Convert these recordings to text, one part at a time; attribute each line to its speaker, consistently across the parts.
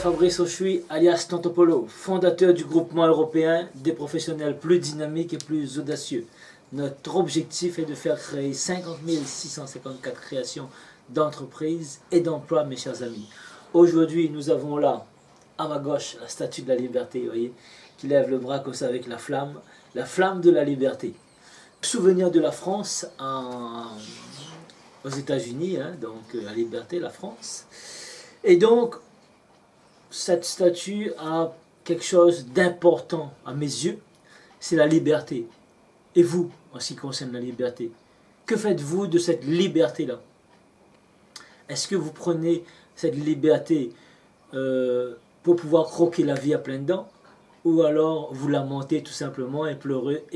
Speaker 1: Fabrice Ochui, alias Tantopolo, fondateur du groupement européen des professionnels plus dynamiques et plus audacieux. Notre objectif est de faire créer 50 654 créations d'entreprises et d'emplois, mes chers amis. Aujourd'hui, nous avons là, à ma gauche, la statue de la liberté, vous voyez, qui lève le bras comme ça avec la flamme de la liberté. Souvenir de la France aux États-Unis, hein, donc la liberté, la France. Et donc, cette statue a quelque chose d'important à mes yeux, c'est la liberté. Et vous, en ce qui concerne la liberté, que faites-vous de cette liberté-là? Est-ce que vous prenez cette liberté pour pouvoir croquer la vie à pleines dents? Ou alors vous lamentez tout simplement et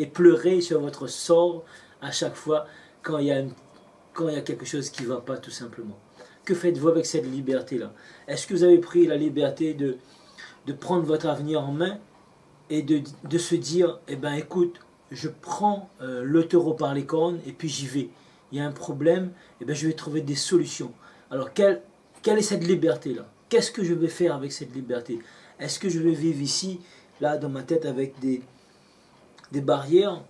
Speaker 1: pleurez sur votre sort à chaque fois quand il y a quelque chose qui ne va pas tout simplement? Que faites-vous avec cette liberté-là? Est-ce que vous avez pris la liberté de prendre votre avenir en main et de se dire, eh ben écoute, je prends le taureau par les cornes et puis j'y vais. Il y a un problème, eh ben je vais trouver des solutions. Alors quelle est cette liberté-là? Qu'est-ce que je vais faire avec cette liberté? Est-ce que je vais vivre ici, là dans ma tête, avec des barrières,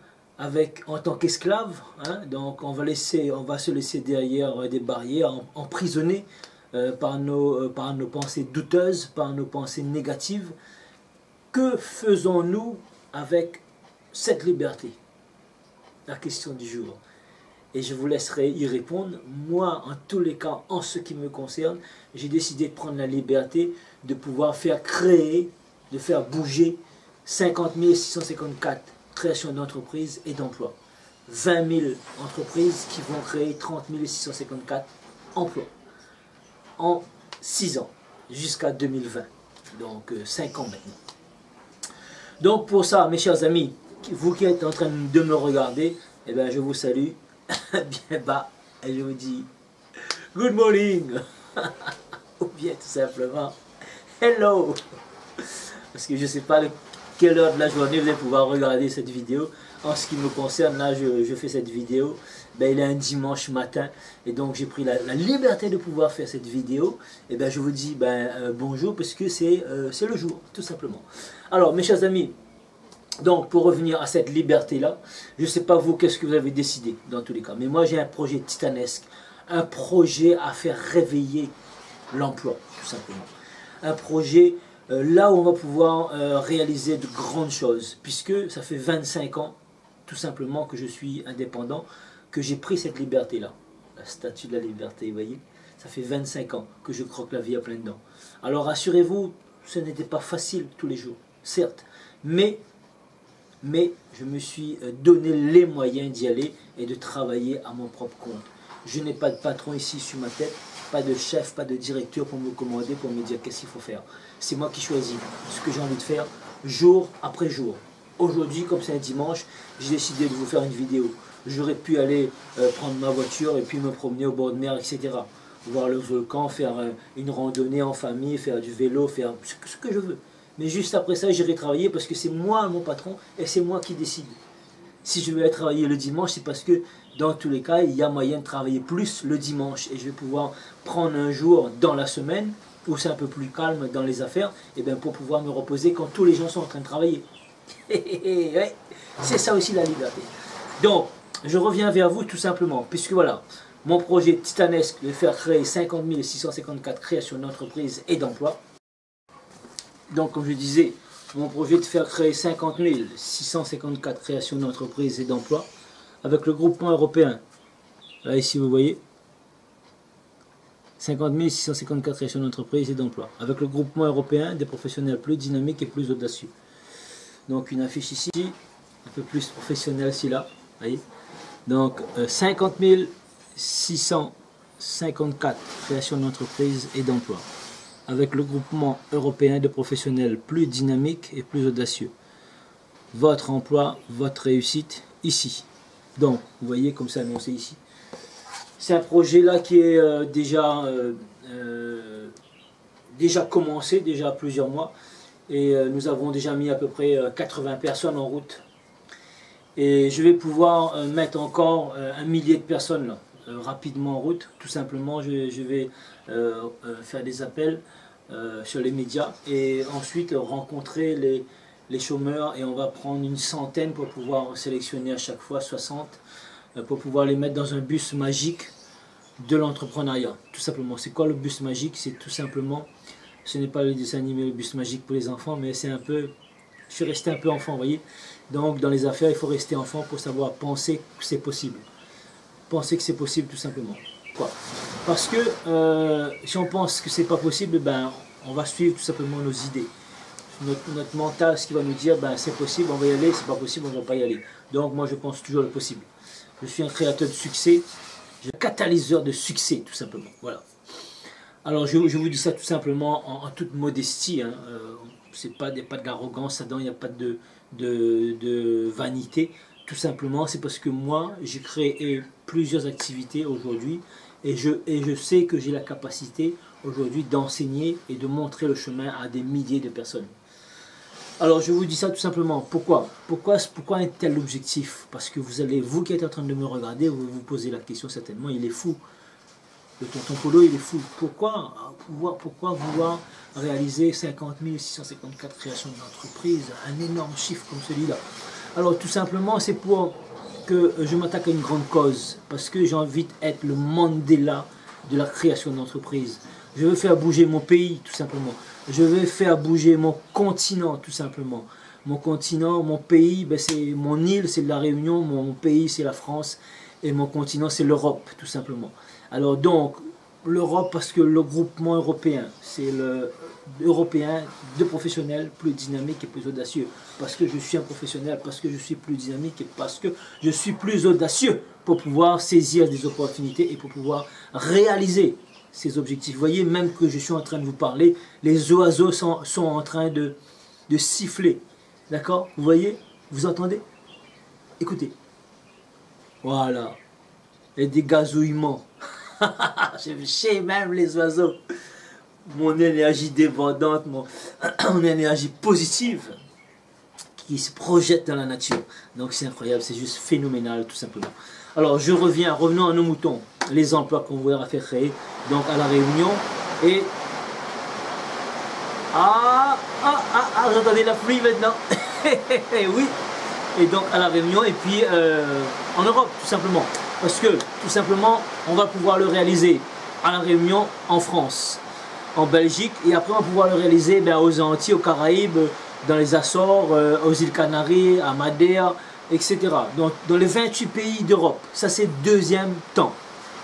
Speaker 1: en tant qu'esclave, hein? Donc on va se laisser derrière des barrières, emprisonnés par nos pensées douteuses, par nos pensées négatives. Que faisons-nous avec cette liberté? La question du jour. Et je vous laisserai y répondre. Moi, en tous les cas, en ce qui me concerne, j'ai décidé de prendre la liberté de pouvoir faire créer, de faire bouger 50 654 création d'entreprises et d'emplois. 20 000 entreprises qui vont créer 30 654 emplois en 6 ans, jusqu'à 2020. Donc 5 ans maintenant. Donc pour ça, mes chers amis, vous qui êtes en train de me regarder, eh bien, je vous salue bien bas et je vous dis good morning ou bien tout simplement hello, parce que je ne sais pas quelle heure de la journée vous allez pouvoir regarder cette vidéo. En ce qui me concerne, là je fais cette vidéo, ben, il est un dimanche matin et donc j'ai pris la liberté de pouvoir faire cette vidéo. Et ben je vous dis bonjour, parce que c'est le jour, tout simplement. Alors mes chers amis, donc pour revenir à cette liberté là, je ne sais pas vous qu'est-ce que vous avez décidé dans tous les cas, mais moi j'ai un projet titanesque, un projet à faire réveiller l'emploi, tout simplement. Un projet là où on va pouvoir réaliser de grandes choses, puisque ça fait 25 ans tout simplement que je suis indépendant, que j'ai pris cette liberté là, la statue de la liberté, vous voyez, ça fait 25 ans que je croque la vie à pleines dents. Alors rassurez-vous, ce n'était pas facile tous les jours, certes, mais je me suis donné les moyens d'y aller et de travailler à mon propre compte. Je n'ai pas de patron ici sur ma tête, pas de chef, pas de directeur pour me commander, pour me dire qu'est-ce qu'il faut faire. C'est moi qui choisis ce que j'ai envie de faire jour après jour. Aujourd'hui, comme c'est un dimanche, j'ai décidé de vous faire une vidéo. J'aurais pu aller prendre ma voiture et puis me promener au bord de mer, etc. Voir le volcan, faire une randonnée en famille, faire du vélo, faire ce que je veux. Mais juste après ça, j'irai travailler parce que c'est moi mon patron et c'est moi qui décide. Si je vais aller travailler le dimanche, c'est parce que dans tous les cas, il y a moyen de travailler plus le dimanche. Et je vais pouvoir prendre un jour dans la semaine où c'est un peu plus calme dans les affaires, et bien pour pouvoir me reposer quand tous les gens sont en train de travailler. C'est ça aussi la liberté. Donc, je reviens vers vous tout simplement, puisque voilà, mon projet titanesque de faire créer 50 654 créations d'entreprises et d'emplois. Donc, comme je disais, mon projet de faire créer 50 654 créations d'entreprises et d'emplois avec le groupement européen. Là, ici, vous voyez, 50 654 créations d'entreprises et d'emplois avec le groupement européen des professionnels plus dynamiques et plus audacieux. Donc, une affiche ici, un peu plus professionnelle ici, là, voyez. Donc, 50 654 créations d'entreprises et d'emplois avec le groupement européen de professionnels plus dynamiques et plus audacieux. Votre emploi, votre réussite, ici. Donc, vous voyez comme c'est annoncé ici. C'est un projet là qui est déjà commencé, déjà plusieurs mois. Et nous avons déjà mis à peu près 80 personnes en route. Et je vais pouvoir mettre encore 1 millier de personnes là, rapidement en route. Tout simplement, je vais faire des appels sur les médias et ensuite rencontrer les chômeurs et on va prendre une centaine pour pouvoir sélectionner à chaque fois 60 pour pouvoir les mettre dans un bus magique de l'entrepreneuriat. Tout simplement, c'est quoi le bus magique? C'est tout simplement, ce n'est pas le dessin animé, le bus magique pour les enfants, mais c'est un peu, je suis resté un peu enfant, vous voyez. Donc dans les affaires, il faut rester enfant pour savoir penser que c'est possible. Penser que c'est possible tout simplement. Quoi? Parce que si on pense que c'est pas possible, ben, on va suivre tout simplement nos idées. Notre mental, ce qui va nous dire, ben, c'est possible, on va y aller, c'est pas possible, on ne va pas y aller. Donc moi je pense toujours le possible. Je suis un créateur de succès, un catalyseur de succès tout simplement. Voilà. Alors je vous dis ça tout simplement en toute modestie. Hein. C'est pas, il n'y a pas de l'arrogance là-dedans, il n'y a pas de vanité. Tout simplement, c'est parce que moi, j'ai créé plusieurs activités aujourd'hui et je sais que j'ai la capacité aujourd'hui d'enseigner et de montrer le chemin à des milliers de personnes. Alors, je vous dis ça tout simplement. Pourquoi un tel objectif? Parce que vous qui êtes en train de me regarder, vous vous posez la question certainement, il est fou. Le tonton Polo, il est fou. Pourquoi vouloir réaliser 50 654 créations d'entreprise, un énorme chiffre comme celui-là? Alors tout simplement, c'est pour que je m'attaque à une grande cause, parce que j'ai envie d'être le Mandela de la création d'entreprise. Je veux faire bouger mon pays, tout simplement. Je veux faire bouger mon continent, tout simplement. Mon continent, mon pays, ben c'est mon île, c'est la Réunion, mon pays, c'est la France, et mon continent, c'est l'Europe, tout simplement. Alors donc, l'Europe, parce que le groupement européen, c'est le européen de professionnels plus dynamiques et plus audacieux. Parce que je suis un professionnel, parce que je suis plus dynamique et parce que je suis plus audacieux pour pouvoir saisir des opportunités et pour pouvoir réaliser ces objectifs. Vous voyez, même que je suis en train de vous parler, les oiseaux sont en train de siffler. D'accord? Vous voyez? Vous entendez? Écoutez. Voilà. Et des gazouillements. Je sais même les oiseaux. Mon énergie débordante, mon énergie positive qui se projette dans la nature. Donc c'est incroyable, c'est juste phénoménal tout simplement. Alors revenons à nos moutons. Les emplois qu'on voudra faire créer donc à la Réunion et vous entendez la pluie maintenant. Oui. Et donc à la Réunion et puis en Europe tout simplement. Parce que tout simplement on va pouvoir le réaliser à la Réunion, en France, en Belgique et après on va pouvoir le réaliser aux Antilles, aux Caraïbes, dans les Açores, aux îles Canaries, à Madère, etc. Donc dans les 28 pays d'Europe. Ça c'est deuxième temps.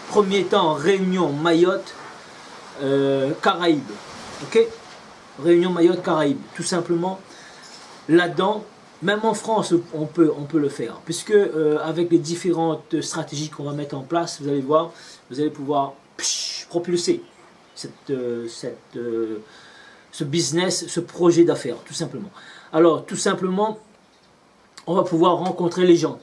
Speaker 1: Premier temps, Réunion, Mayotte, Caraïbes. Ok? Réunion, Mayotte, Caraïbes. Tout simplement, là-dedans, même en France, on peut le faire. Puisque avec les différentes stratégies qu'on va mettre en place, vous allez voir, vous allez pouvoir propulser ce business, ce projet d'affaires, tout simplement. Alors, tout simplement, on va pouvoir rencontrer les gens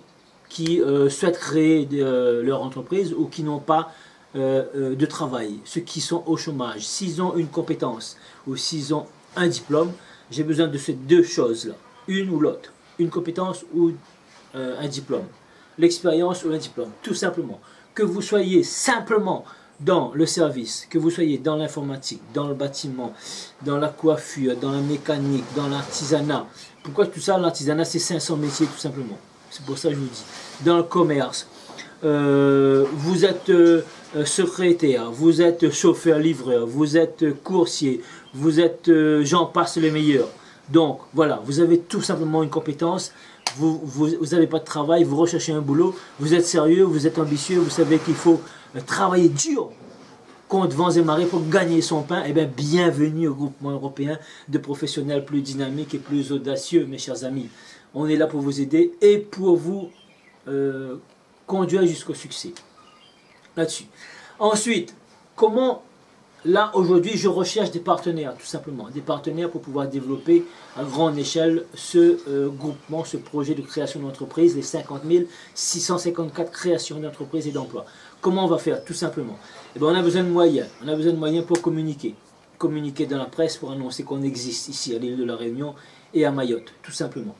Speaker 1: qui souhaitent créer leur entreprise ou qui n'ont pas de travail, ceux qui sont au chômage. S'ils ont une compétence ou s'ils ont un diplôme, j'ai besoin de ces deux choses-là, une ou l'autre, une compétence ou un diplôme, l'expérience ou un diplôme, tout simplement. Que vous soyez simplement dans le service, que vous soyez dans l'informatique, dans le bâtiment, dans la coiffure, dans la mécanique, dans l'artisanat. Pourquoi tout ça? L'artisanat, c'est 500 métiers tout simplement. C'est pour ça que je vous dis. Dans le commerce, vous êtes secrétaire, vous êtes chauffeur-livreur, vous êtes coursier, vous êtes, j'en passe les meilleurs. Donc voilà, vous avez tout simplement une compétence, vous n'avez pas de travail, vous recherchez un boulot, vous êtes sérieux, vous êtes ambitieux, vous savez qu'il faut travailler dur contre vents et marées pour gagner son pain. Eh bien, bienvenue au groupement européen de professionnels plus dynamiques et plus audacieux, mes chers amis. On est là pour vous aider et pour vous conduire jusqu'au succès. Là-dessus. Ensuite, comment... Là, aujourd'hui, je recherche des partenaires, tout simplement. Des partenaires pour pouvoir développer à grande échelle ce groupement, ce projet de création d'entreprise, les 50 654 créations d'entreprises et d'emplois. Comment on va faire? Tout simplement. Eh bien, on a besoin de moyens. On a besoin de moyens pour communiquer. Communiquer dans la presse pour annoncer qu'on existe ici à l'île de la Réunion et à Mayotte, tout simplement.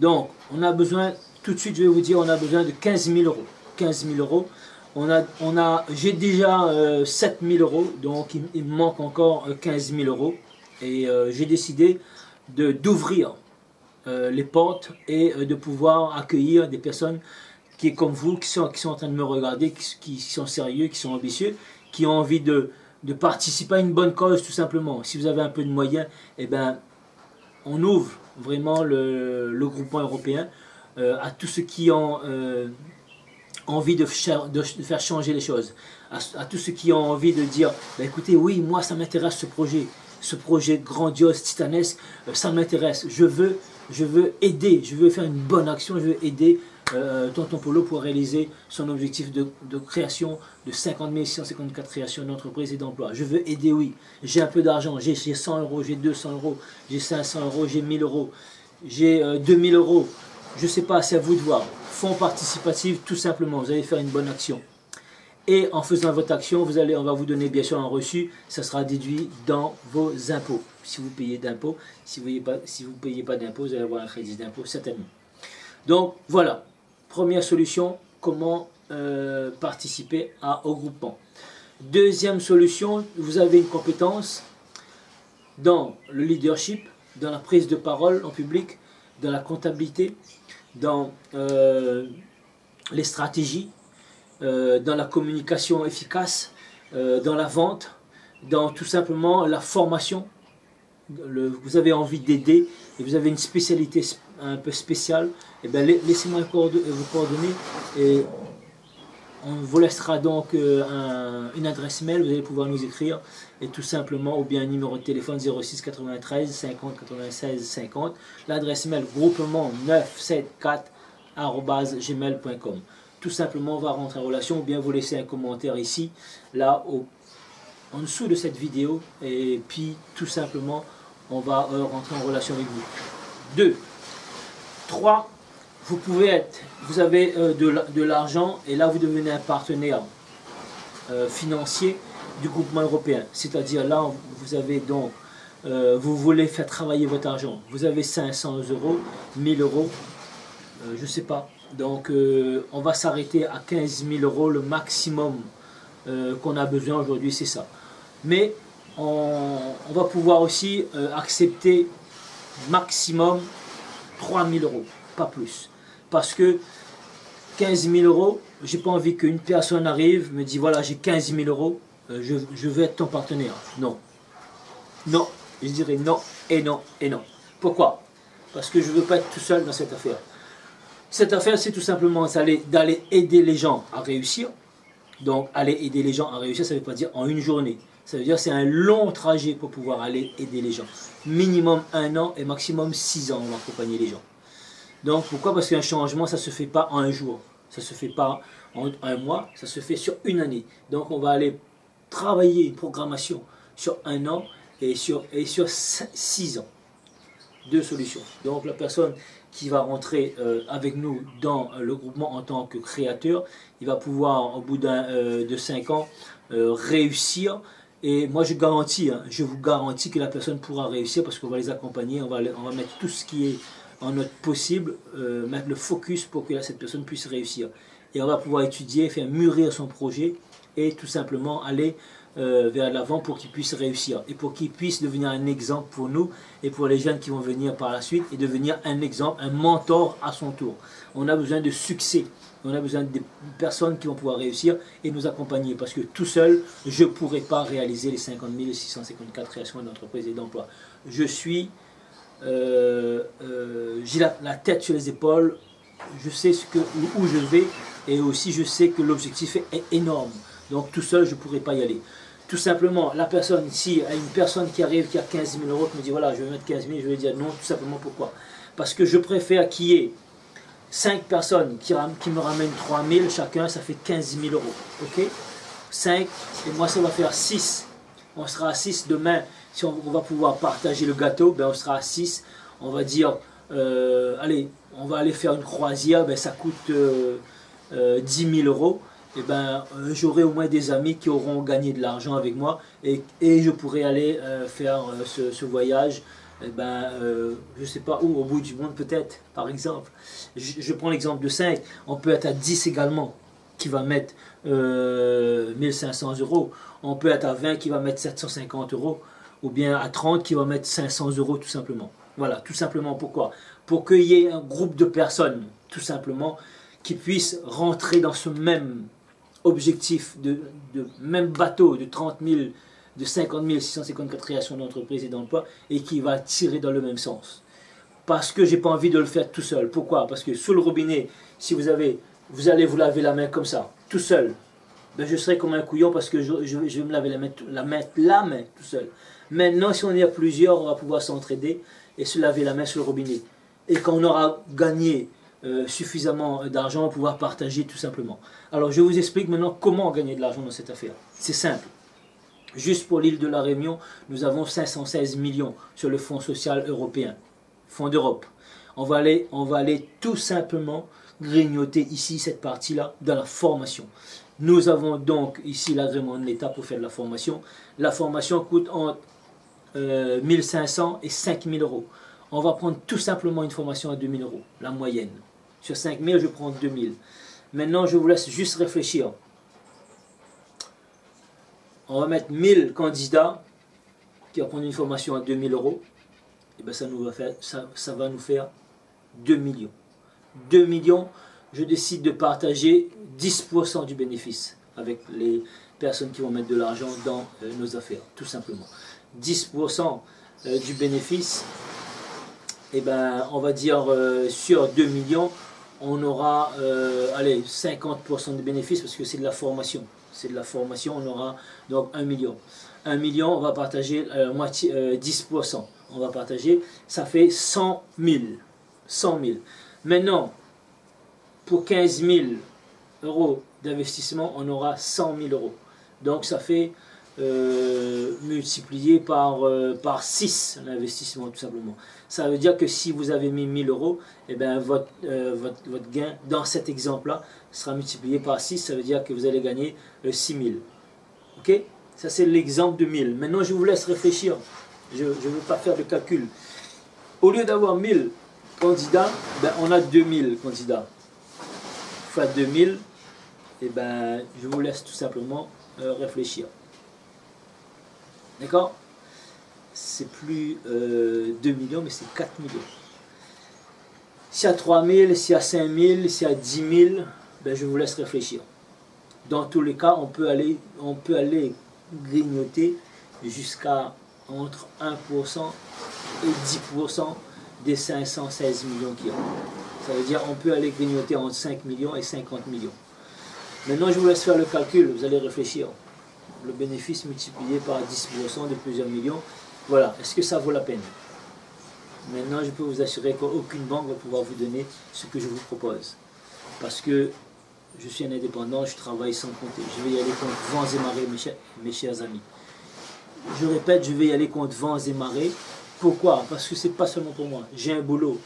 Speaker 1: Donc, on a besoin, tout de suite, je vais vous dire, on a besoin de 15 000 euros. 15 000 euros. J'ai déjà 7 000 euros, donc il me manque encore 15 000 euros. Et j'ai décidé d'ouvrir les portes et de pouvoir accueillir des personnes qui, comme vous, qui sont en train de me regarder, qui sont sérieux, qui sont ambitieux, qui ont envie de participer à une bonne cause, tout simplement. Si vous avez un peu de moyens, eh ben, on ouvre vraiment le groupement européen à tous ceux qui ont envie de faire changer les choses, à tous ceux qui ont envie de dire, bah, écoutez, oui, moi ça m'intéresse ce projet grandiose, titanesque, ça m'intéresse, je veux aider, je veux faire une bonne action, je veux aider Tonton Polo pour réaliser son objectif de création de 50 654 créations d'entreprises et d'emplois. Je veux aider, oui. J'ai un peu d'argent, j'ai 100 euros, j'ai 200 euros, j'ai 500 euros, j'ai 1000 euros, j'ai 2000 euros. Je ne sais pas, c'est à vous de voir. Fonds participatif, tout simplement, vous allez faire une bonne action. Et en faisant votre action, on va vous donner bien sûr un reçu, ça sera déduit dans vos impôts. Si vous payez d'impôts, si vous ne payez pas d'impôts, vous allez avoir un crédit d'impôt certainement. Donc voilà, première solution, comment participer au groupement. Deuxième solution, vous avez une compétence dans le leadership, dans la prise de parole en public, dans la comptabilité, dans les stratégies, dans la communication efficace, dans la vente, dans tout simplement la formation. Vous avez envie d'aider et vous avez une spécialité un peu spéciale, et bien laissez-moi vos coordonnées et on vous laissera donc une adresse mail, vous allez pouvoir nous écrire et tout simplement, ou bien un numéro de téléphone 06 93 50 96 50, l'adresse mail groupement 974@gmail.com. Tout simplement, on va rentrer en relation, ou bien vous laissez un commentaire ici, là, en dessous de cette vidéo, et puis tout simplement, on va rentrer en relation avec vous. 2. 3. Vous avez de l'argent, et là vous devenez un partenaire financier du groupement européen. C'est-à-dire là, vous avez donc, vous voulez faire travailler votre argent. Vous avez 500 euros, 1000 euros, je ne sais pas. Donc on va s'arrêter à 15 000 euros, le maximum qu'on a besoin aujourd'hui, c'est ça. Mais on va pouvoir aussi accepter maximum 3 000 euros, pas plus. Parce que 15 000 euros, j'ai pas envie qu'une personne arrive, me dit voilà, j'ai 15 000 euros, je veux être ton partenaire. Non. Non. Je dirais non et non et non. Pourquoi? Parce que je ne veux pas être tout seul dans cette affaire. Cette affaire, c'est tout simplement d'aller aider les gens à réussir. Donc, aller aider les gens à réussir, ça ne veut pas dire en une journée. Ça veut dire que c'est un long trajet pour pouvoir aller aider les gens. Minimum 1 an et maximum 6 ans, on va accompagner les gens. Donc, pourquoi? Parce qu'un changement, ça ne se fait pas en un jour. Ça ne se fait pas en un mois, ça se fait sur une année. Donc, on va aller travailler une programmation sur 1 an et sur 6 ans. 2 solutions. Donc, la personne qui va rentrer avec nous dans le groupement en tant que créateur, il va pouvoir, au bout de 5 ans, réussir. Et moi, je vous garantis que la personne pourra réussir parce qu'on va les accompagner, on va mettre tout ce qui est en notre possible, mettre le focus pour que cette personne puisse réussir. Et on va pouvoir étudier, faire mûrir son projet et tout simplement aller vers l'avant pour qu'il puisse réussir et pour qu'il puisse devenir un exemple pour nous et pour les jeunes qui vont venir par la suite et devenir un exemple, un mentor à son tour. On a besoin de succès, on a besoin de personnes qui vont pouvoir réussir et nous accompagner parce que tout seul, je ne pourrai pas réaliser les 50 654 créations d'entreprises et d'emplois. Je suis, j'ai la tête sur les épaules, je sais où je vais et aussi je sais que l'objectif est énorme. Donc tout seul, je ne pourrai pas y aller. Tout simplement, la personne, si il y a une personne qui arrive, qui a 15 000 euros, qui me dit voilà, je vais mettre 15 000, je vais dire non, tout simplement pourquoi? Parce que je préfère qu'il y ait 5 personnes qui me ramènent 3 000 chacun, ça fait 15 000 euros. Ok? 5, et moi ça va faire 6. On sera à 6 demain. Si on va pouvoir partager le gâteau, ben on sera à 6. On va dire, allez, on va aller faire une croisière, ben ça coûte 10 000 euros. Et ben, j'aurai au moins des amis qui auront gagné de l'argent avec moi et je pourrai aller faire ce voyage, et ben, je ne sais pas où, au bout du monde peut-être, par exemple. Je prends l'exemple de 5, on peut être à 10 également. qui va mettre 1500 euros. On peut être à 20 qui va mettre 750 euros. Ou bien à 30 qui va mettre 500 euros tout simplement. Voilà, tout simplement pourquoi? Pour qu'il y ait un groupe de personnes, tout simplement, qui puissent rentrer dans ce même objectif, de même bateau de 30 000, de 50 654 créations d'entreprises et d'emplois, et qui va tirer dans le même sens. Parce que je n'ai pas envie de le faire tout seul. Pourquoi? Parce que sous le robinet, si vous allez vous laver la main comme ça, tout seul, ben je serai comme un couillon parce que je vais me laver la main tout seul. Maintenant, si on est à plusieurs, on va pouvoir s'entraider et se laver la main sur le robinet. Et quand on aura gagné suffisamment d'argent, on va pouvoir partager tout simplement. Alors, je vous explique maintenant comment gagner de l'argent dans cette affaire. C'est simple. Juste pour l'île de la Réunion, nous avons 516 millions sur le Fonds social européen, Fonds d'Europe. On va aller tout simplement grignoter ici cette partie-là dans la formation. Nous avons donc ici l'agrément de l'État pour faire de la formation. La formation coûte entre 1500 et 5000 euros. On va prendre tout simplement une formation à 2000 euros, la moyenne. Sur 5000, je prends 2000. Maintenant, je vous laisse juste réfléchir. On va mettre 1000 candidats qui vont prendre une formation à 2000 euros. Et bien ça va nous faire 2 millions. 2 millions, je décide de partager 10% du bénéfice avec les personnes qui vont mettre de l'argent dans nos affaires, tout simplement. 10% du bénéfice, et ben, on va dire sur 2 millions, on aura allez, 50% de bénéfice parce que c'est de la formation. C'est de la formation, on aura donc 1 million. 1 million, on va partager moitié, 10%. On va partager, ça fait 100 000. 100 000. Maintenant, pour 15 000 euros d'investissement, on aura 100 000 euros. Donc ça fait multiplié par 6 l'investissement tout simplement. Ça veut dire que si vous avez mis 1000 euros, et bien votre gain dans cet exemple-là sera multiplié par 6, ça veut dire que vous allez gagner 6 000. Ok? Ça c'est l'exemple de 1000. Maintenant je vous laisse réfléchir. Je ne veux pas faire de calcul. Au lieu d'avoir 1000 candidats, ben on a 2000 candidats. Fois 2000, et ben je vous laisse tout simplement réfléchir. D'accord? C'est plus 2 millions, mais c'est 4 millions. S'il y a 3000, s'il y a 5000, s'il y a 10 000, ben je vous laisse réfléchir. Dans tous les cas, on peut aller grignoter jusqu'à entre 1% et 10% des 516 millions qu'il y a. Ça veut dire qu'on peut aller grignoter entre 5 millions et 50 millions. Maintenant, je vous laisse faire le calcul, vous allez réfléchir. Le bénéfice multiplié par 10% de plusieurs millions, voilà, est-ce que ça vaut la peine? Maintenant, je peux vous assurer qu'aucune banque va pouvoir vous donner ce que je vous propose. Parce que je suis un indépendant, je travaille sans compter. Je vais y aller contre vents et marées, mes chers amis. Je répète, je vais y aller contre vents et marées. Pourquoi? Parce que ce n'est pas seulement pour moi. J'ai un boulot.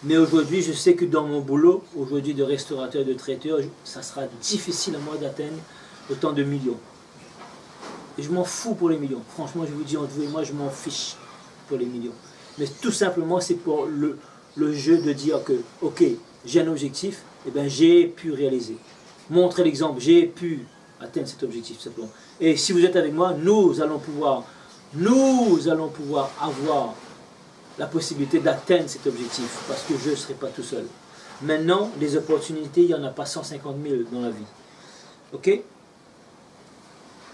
Speaker 1: Mais aujourd'hui, je sais que dans mon boulot, aujourd'hui de restaurateur, de traiteur, ça sera difficile à moi d'atteindre autant de millions. Et je m'en fous pour les millions. Franchement, je vous dis entre vous et moi, je m'en fiche pour les millions. Mais tout simplement, c'est pour le jeu de dire que, ok, j'ai un objectif, et bien j'ai pu réaliser. Montrer l'exemple, j'ai pu atteindre cet objectif, tout simplement. Et si vous êtes avec moi, nous allons pouvoir avoir la possibilité d'atteindre cet objectif, parce que je ne serai pas tout seul. Maintenant, les opportunités, il n'y en a pas 150 000 dans la vie. Ok?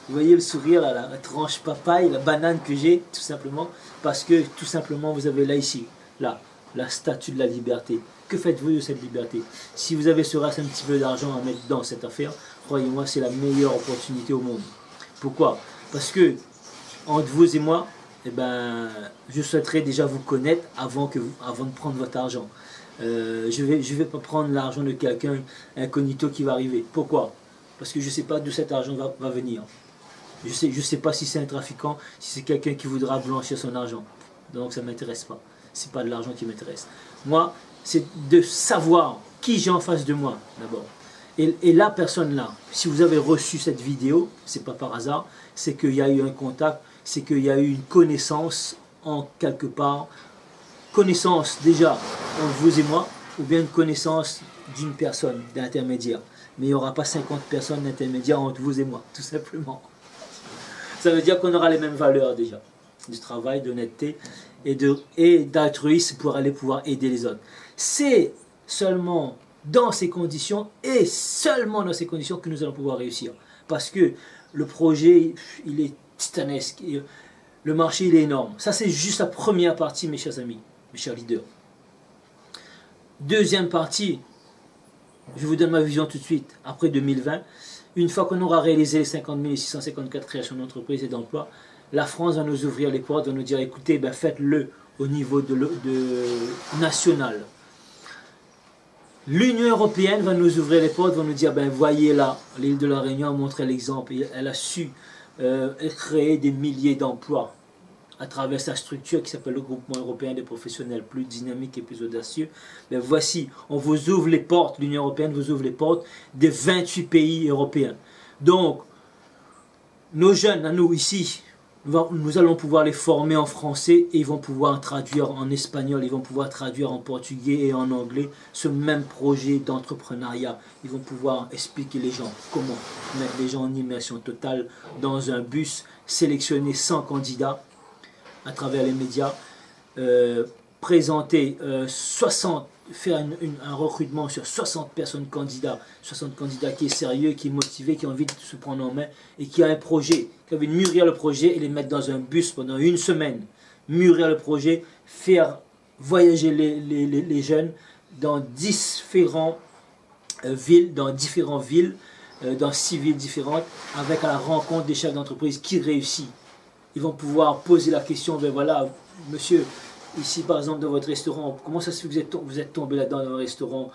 Speaker 1: Vous voyez le sourire, là, la tranche papaye, la banane que j'ai, tout simplement, parce que tout simplement, vous avez là, ici, là, la statue de la liberté. Que faites-vous de cette liberté? Si vous avez ce reste un petit peu d'argent à mettre dans cette affaire, croyez-moi, c'est la meilleure opportunité au monde. Pourquoi? Parce que, entre vous et moi, eh ben, je souhaiterais déjà vous connaître avant de prendre votre argent. Je vais pas prendre l'argent de quelqu'un incognito qui va arriver. Pourquoi? Parce que je ne sais pas d'où cet argent va venir. Je sais pas si c'est un trafiquant, si c'est quelqu'un qui voudra blanchir son argent. Donc ça ne m'intéresse pas. Ce n'est pas de l'argent qui m'intéresse. Moi, c'est de savoir qui j'ai en face de moi, d'abord. Et la personne là, si vous avez reçu cette vidéo, c'est pas par hasard, c'est qu'il y a eu un contact, c'est qu'il y a eu une connaissance en quelque part, connaissance déjà entre vous et moi, ou bien une connaissance d'une personne, d'intermédiaire. mais il n'y aura pas 50 personnes intermédiaires entre vous et moi, tout simplement. Ça veut dire qu'on aura les mêmes valeurs déjà, du travail, d'honnêteté et d'altruisme pour aller pouvoir aider les autres. C'est seulement dans ces conditions et seulement dans ces conditions que nous allons pouvoir réussir. Parce que le projet, il est titanesque, le marché, il est énorme. Ça, c'est juste la première partie, mes chers amis, mes chers leaders. Deuxième partie, je vous donne ma vision tout de suite, après 2020, une fois qu'on aura réalisé les 50 654 créations d'entreprises et d'emplois, la France va nous ouvrir les portes, va nous dire, écoutez, ben faites-le au niveau national. L'Union européenne va nous ouvrir les portes, va nous dire, ben voyez là, l'île de la Réunion a montré l'exemple, elle a su créer des milliers d'emplois à travers sa structure qui s'appelle le Groupement européen des professionnels plus dynamiques et plus audacieux. Ben voici, on vous ouvre les portes, l'Union européenne vous ouvre les portes des 28 pays européens. Donc, nos jeunes, à nous ici, nous allons pouvoir les former en français et ils vont pouvoir traduire en espagnol, ils vont pouvoir traduire en portugais et en anglais ce même projet d'entrepreneuriat. Ils vont pouvoir expliquer les gens comment mettre les gens en immersion totale dans un bus, sélectionner 100 candidats à travers les médias, présenter 60, faire un recrutement sur 60 personnes candidats, 60 candidats qui est sérieux, qui est motivé, qui a envie de se prendre en main et qui a un projet, qui a envie de mûrir le projet et les mettre dans un bus pendant une semaine, mûrir le projet, faire voyager les jeunes dans différentes villes, dans 6 villes différentes, avec à la rencontre des chefs d'entreprise qui réussissent. Ils vont pouvoir poser la question, ben voilà, monsieur, ici par exemple dans votre restaurant, comment ça se fait que vous êtes tombé là-dedans dans un restaurant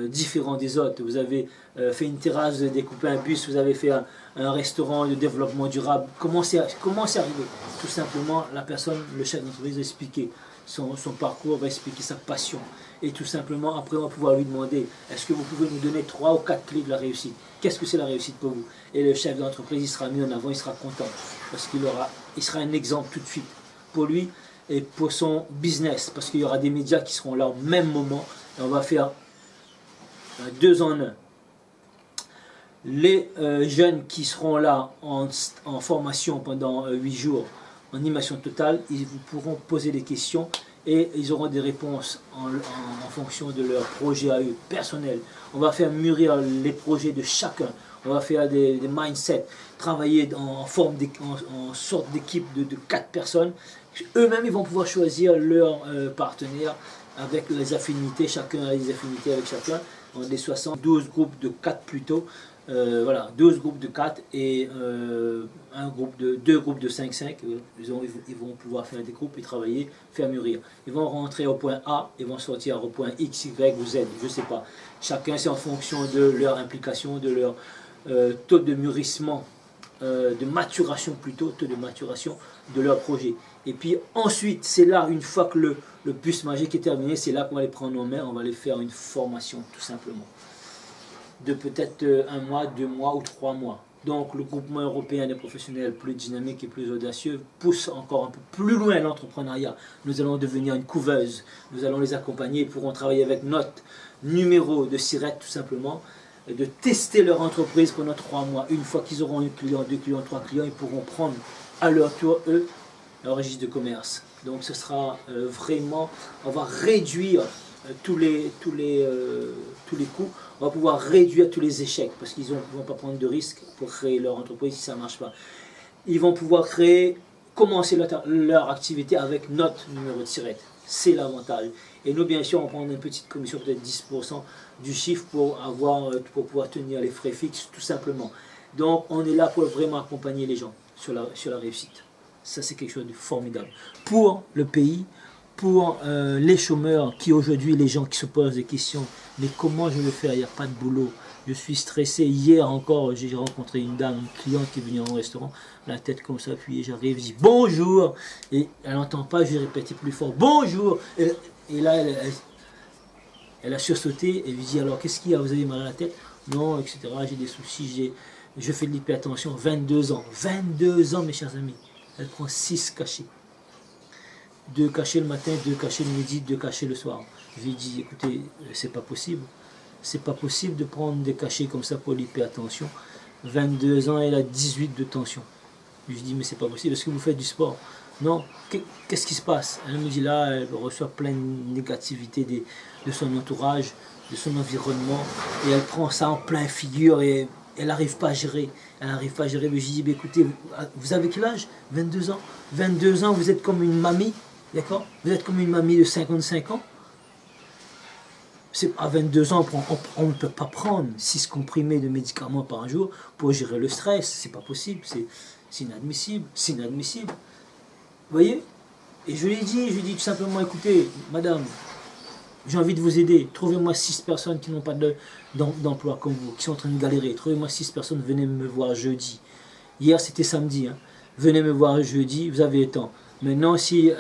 Speaker 1: différent des autres? Vous avez fait une terrasse, vous avez découpé un bus, vous avez fait un restaurant de développement durable. Comment c'est arrivé? Tout simplement, la personne, le chef d'entreprise va expliquer son parcours, va expliquer sa passion. Et tout simplement, après, on va pouvoir lui demander, est-ce que vous pouvez nous donner 3 ou 4 clés de la réussite? Qu'est-ce que c'est la réussite pour vous? Et le chef d'entreprise, il sera mis en avant, il sera content. Parce il sera un exemple tout de suite pour lui et pour son business. Parce qu'il y aura des médias qui seront là au même moment. Et on va faire 2 en 1. Les jeunes qui seront là en formation pendant 8 jours, en immersion totale, ils pourront poser des questions et ils auront des réponses en fonction de leur projet à eux, personnel. On va faire mûrir les projets de chacun. On va faire des mindsets, travailler en sorte d'équipe de 4 personnes. Eux-mêmes, ils vont pouvoir choisir leur partenaire avec les affinités. Chacun a des affinités avec chacun. On a des 72 groupes de 4 plutôt. Voilà, 12 groupes de 4 et 2 groupes de 5-5. Ils vont pouvoir faire des groupes et travailler, faire mûrir. Ils vont rentrer au point A, ils vont sortir au point X, Y ou Z, je ne sais pas. Chacun, c'est en fonction de leur implication, de leur taux de mûrissement, de maturation plutôt, taux de maturation de leur projet. Et puis ensuite, c'est là, une fois que le bus magique est terminé, c'est là qu'on va les prendre en main, on va les faire une formation tout simplement. De peut-être 1 mois, 2 mois ou 3 mois. Donc le groupement européen des professionnels plus dynamiques et plus audacieux pousse encore un peu plus loin l'entrepreneuriat. Nous allons devenir une couveuse, nous allons les accompagner, ils pourront travailler avec notre numéro de SIRET tout simplement, et de tester leur entreprise pendant 3 mois. Une fois qu'ils auront 1 client, 2 clients, 3 clients, ils pourront prendre à leur tour, eux, leur registre de commerce. Donc ce sera vraiment, on va réduire tous les coûts, on va pouvoir réduire tous les échecs parce qu'ils ne vont pas prendre de risques pour créer leur entreprise si ça ne marche pas. Ils vont pouvoir commencer leur activité avec notre numéro de SIRET. C'est l'avantage. Et nous, bien sûr, on prend une petite commission, peut-être 10% du chiffre pour pouvoir tenir les frais fixes, tout simplement. Donc, on est là pour vraiment accompagner les gens sur la réussite. Ça, c'est quelque chose de formidable. Pour le pays, pour les chômeurs qui aujourd'hui, les gens qui se posent des questions, mais comment je vais faire? Il n'y a pas de boulot. Je suis stressé. Hier encore, j'ai rencontré une dame, une cliente qui est venue au restaurant, la tête comme ça appuyée, j'arrive, je dis bonjour, et elle n'entend pas, je répète plus fort, bonjour, et là, elle a sursauté, et je lui dis alors, qu'est-ce qu'il y a, vous avez mal à la tête? Non, etc., j'ai des soucis, je fais de l'hypertension, 22 ans, 22 ans mes chers amis, elle prend 6 cachets. 2 cachets le matin, 2 cachets le midi, 2 cachets le soir. Je lui ai dit, écoutez, c'est pas possible. c'est pas possible de prendre des cachets comme ça pour l'hypertension. 22 ans, elle a 18 de tension. Je lui dis, mais c'est pas possible, est-ce que vous faites du sport? Non, qu'est-ce qui se passe? Elle me dit là, elle reçoit plein de négativité de son entourage, de son environnement, et elle prend ça en plein figure, et elle n'arrive pas à gérer. Elle n'arrive pas à gérer. Mais je dis, écoutez, vous avez quel âge? 22 ans. 22 ans, vous êtes comme une mamie, d'accord? Vous êtes comme une mamie de 55 ans. À 22 ans, on ne peut pas prendre 6 comprimés de médicaments par jour pour gérer le stress. C'est pas possible, c'est inadmissible, c'est inadmissible. Vous voyez? Et je lui ai dit tout simplement, écoutez, madame, j'ai envie de vous aider. Trouvez-moi 6 personnes qui n'ont pas d'emploi comme vous, qui sont en train de galérer. Trouvez-moi 6 personnes, venez me voir jeudi. Hier, c'était samedi. Hein. Venez me voir jeudi, vous avez le temps. Maintenant, si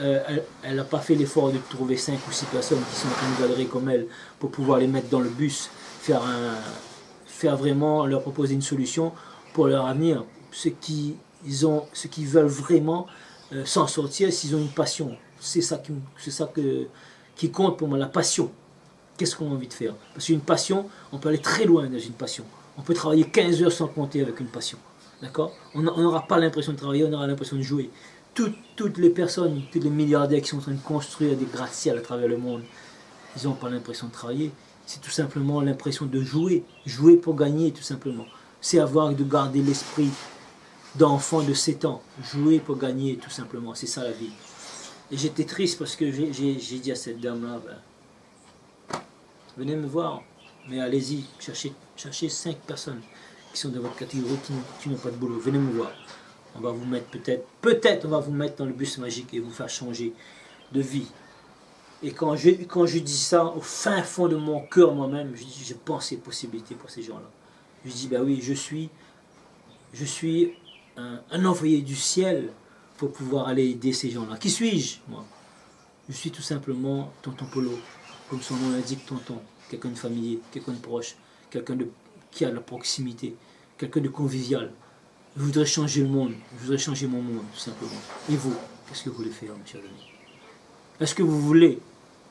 Speaker 1: elle n'a pas fait l'effort de trouver 5 ou 6 personnes qui sont en train de galérer comme elle, pour pouvoir les mettre dans le bus, faire vraiment, leur proposer une solution pour leur avenir, ceux qui veulent vraiment s'en sortir, s'ils ont une passion. C'est ça qui compte pour moi, la passion. Qu'est-ce qu'on a envie de faire? Parce qu'une passion, on peut aller très loin dans une passion. On peut travailler 15 heures sans compter avec une passion. D'accord? On n'aura pas l'impression de travailler, on aura l'impression de jouer. Toutes les personnes, tous les milliardaires qui sont en train de construire des gratte-ciel à travers le monde, ils n'ont pas l'impression de travailler. C'est tout simplement l'impression de jouer. Jouer pour gagner, tout simplement. C'est de garder l'esprit d'enfant de 7 ans. Jouer pour gagner, tout simplement. C'est ça la vie. Et j'étais triste parce que j'ai dit à cette dame-là, venez me voir, mais allez-y, cherchez 5 personnes qui sont de votre catégorie, qui n'ont pas de boulot. Venez me voir. On va vous mettre peut-être on va vous mettre dans le bus magique et vous faire changer de vie. Et quand je dis ça au fin fond de mon cœur moi-même, je pense ces possibilités pour ces gens-là. Je dis, ben oui, je suis un envoyé du ciel pour pouvoir aller aider ces gens-là. Qui suis-je, moi? Je suis tout simplement Tonton Polo, comme son nom l'indique, tonton. Quelqu'un de familier, quelqu'un de proche, quelqu'un qui a de la proximité, quelqu'un de convivial. Je voudrais changer le monde, je voudrais changer mon monde, tout simplement. Et vous, qu'est-ce que vous voulez faire, mes chers amis? Est-ce que vous voulez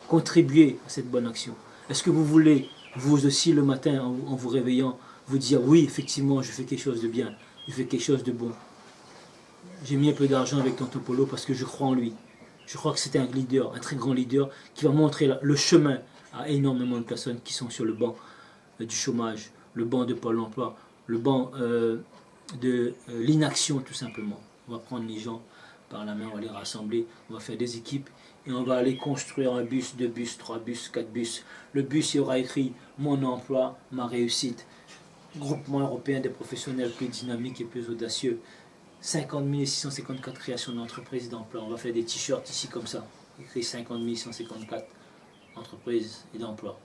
Speaker 1: contribuer à cette bonne action? Est-ce que vous voulez, vous aussi, le matin, en vous réveillant, vous dire, oui, effectivement, je fais quelque chose de bien, je fais quelque chose de bon. J'ai mis un peu d'argent avec Tonton Polo parce que je crois en lui. Je crois que c'est un leader, un très grand leader, qui va montrer le chemin à énormément de personnes qui sont sur le banc du chômage, le banc de Pôle emploi, le banc de l'inaction, tout simplement. On va prendre les gens par la main, on va les rassembler, on va faire des équipes et on va aller construire un bus, 2 bus, 3 bus, 4 bus. Le bus, il y aura écrit « Mon emploi, ma réussite ». Groupement européen des professionnels plus dynamiques et plus audacieux. 50 654 créations d'entreprises et d'emplois. On va faire des t-shirts ici comme ça. Écrit 50 154 entreprises et d'emplois.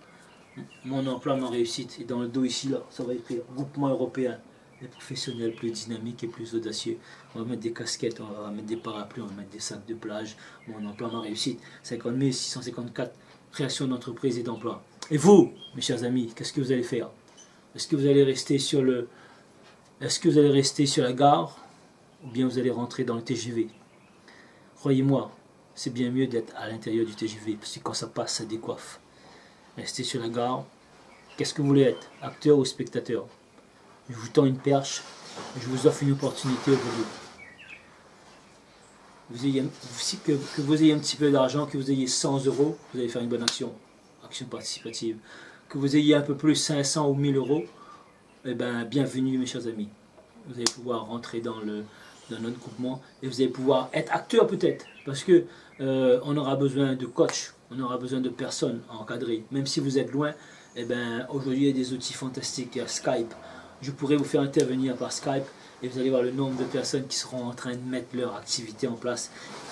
Speaker 1: Mon emploi, ma réussite. Et dans le dos ici, là, ça va écrire Groupement européen des professionnels plus dynamiques et plus audacieux. On va mettre des casquettes, on va mettre des parapluies, on va mettre des sacs de plage. Mon emploi, ma réussite. 50 654 créations d'entreprises et d'emplois. Et vous, mes chers amis, qu'est-ce que vous allez faire? Est-ce que vous allez rester sur la gare ou bien vous allez rentrer dans le TGV? Croyez-moi, c'est bien mieux d'être à l'intérieur du TGV parce que quand ça passe, ça décoiffe. Restez sur la gare. Qu'est-ce que vous voulez être? Acteur ou spectateur? Je vous tends une perche, je vous offre une opportunité aujourd'hui. Que vous ayez un petit peu d'argent, que vous ayez 100 euros, vous allez faire une bonne action participative. Que vous ayez un peu plus 500 ou 1000 euros, eh ben, bienvenue mes chers amis. Vous allez pouvoir rentrer dans notre groupement et vous allez pouvoir être acteur peut-être. Parce que on aura besoin de coach, on aura besoin de personnes à encadrer. Même si vous êtes loin, eh ben, aujourd'hui il y a des outils fantastiques, il y a Skype. Je pourrais vous faire intervenir par Skype et vous allez voir le nombre de personnes qui seront en train de mettre leur activité en place.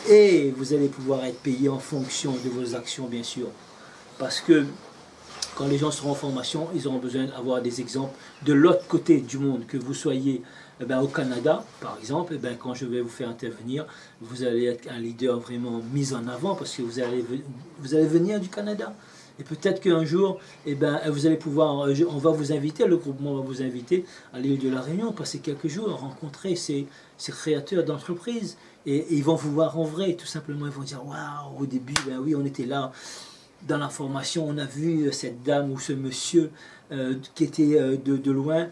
Speaker 1: Et vous allez pouvoir être payé en fonction de vos actions bien sûr. Parce que quand les gens seront en formation, ils auront besoin d'avoir des exemples de l'autre côté du monde, que vous soyez au Canada, par exemple, quand je vais vous faire intervenir, vous allez être un leader vraiment mis en avant parce que vous allez venir du Canada. Et peut-être qu'un jour, vous allez pouvoir, on va vous inviter, le groupement va vous inviter à l'île de la Réunion, passer quelques jours, rencontrer ces créateurs d'entreprises. Et ils vont vous voir en vrai, tout simplement. Ils vont dire, waouh, au début, ben oui, on était là. dans la formation, on a vu cette dame ou ce monsieur qui était de loin,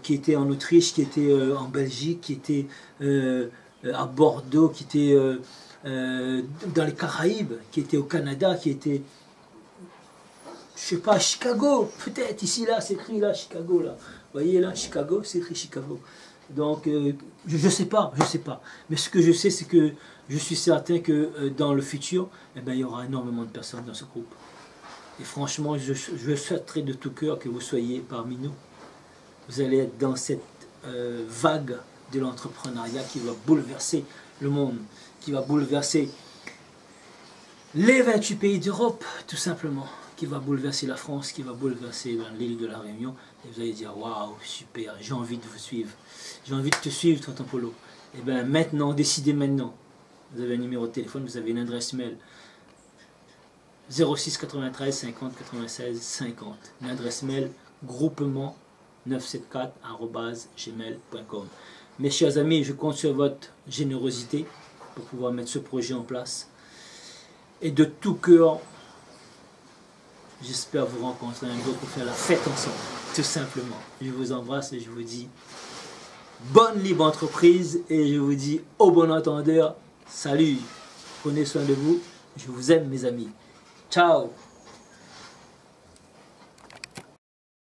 Speaker 1: qui était en Autriche, qui était en Belgique, qui était à Bordeaux, qui était dans les Caraïbes, qui était au Canada, qui était, je sais pas, à Chicago, peut-être, ici, là, c'est écrit là, Chicago, là. Vous voyez là, Chicago, c'est écrit Chicago. Donc, je sais pas. Mais ce que je sais, c'est que je suis certain que dans le futur, eh ben, il y aura énormément de personnes dans ce groupe. Et franchement, je souhaiterais de tout cœur que vous soyez parmi nous. Vous allez être dans cette vague de l'entrepreneuriat qui va bouleverser le monde, qui va bouleverser les 28 pays d'Europe, tout simplement, qui va bouleverser la France, qui va bouleverser l'île de la Réunion. Et vous allez dire, waouh, super, j'ai envie de vous suivre. J'ai envie de te suivre, Tonton Polo. Et bien maintenant, décidez maintenant. Vous avez un numéro de téléphone, vous avez une adresse mail. 06 93 50 96 50. Une adresse mail groupement 974@gmail.com. Mes chers amis, je compte sur votre générosité pour pouvoir mettre ce projet en place. Et de tout cœur, j'espère vous rencontrer un jour pour faire la fête ensemble, tout simplement. Je vous embrasse et je vous dis bonne libre entreprise et je vous dis au bon entendeur, salut, prenez soin de vous, je vous aime mes amis. Ciao.